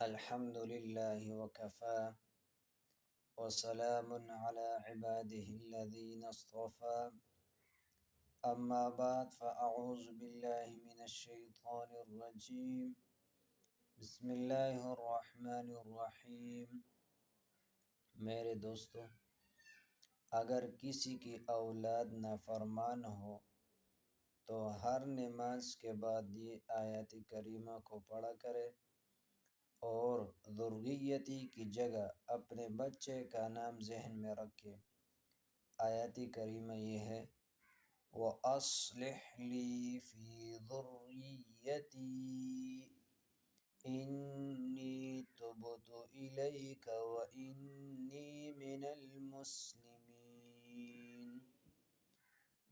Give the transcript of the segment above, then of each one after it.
الحمد لله وكفى وسلام على عباده الذين اصطفى أما بعد فأعوذ بالله من الشيطان الرجيم بسم اللہ الرحمن الرحیم۔ میرے دوستو، اگر کسی کی اولاد نافرمان ہو تو ہر نماز کے بعد یہ آیت کریمہ کو پڑھا کرے اور ذریتی کی جگہ اپنے بچے کا نام ذہن میں رکھے۔ آیت کریمہ یہ ہے وَأَصْلِحْ لِي فِي ذُرِّيَّتِي إِنِّي تُبْتُ إِلَيْكَ وَإِنِّي مِنَ الْمُسْلِمِينَ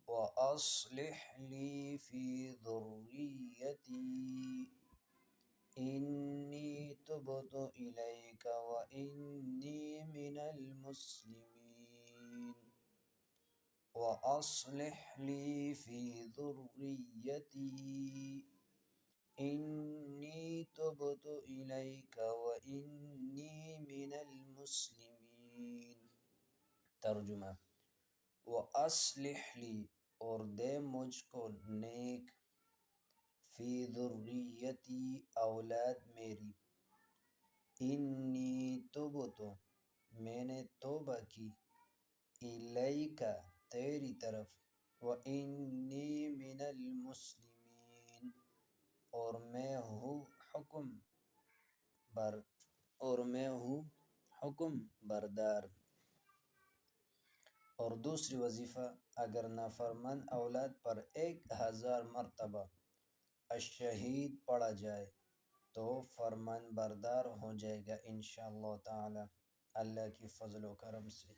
وَأَصْلِحْ لِي فِي ذُرِّيَّتِي إِنِّي تُبْتُ إِلَيْكَ وَإِنِّي مِنَ الْمُسْلِمِينَ وَأَصْلِحْ لِي فِي ذُرِّيَّتِي إِنِّي تُبْتُ إِلَيْكَ وَإِنِّي مِنَ الْمُسْلِمِينَ۔ ترجمہ: وَأَصْلِحْ لِي، اور دے مجھ کو نیک، فی ذریتی، اولاد میری، انی تبت، میں نے توبہ کی، الیک، تیری طرف، وانی من المسلمین، اور میں ہوں حکم بردار۔ اور دوسری وظیفہ، اگر نافرمان اولاد پر 1000 مرتبہ الشہید پڑھا جائے تو فرمان بردار ہو جائے گا انشاءاللہ تعالی، اللہ کی فضل و کرم سے۔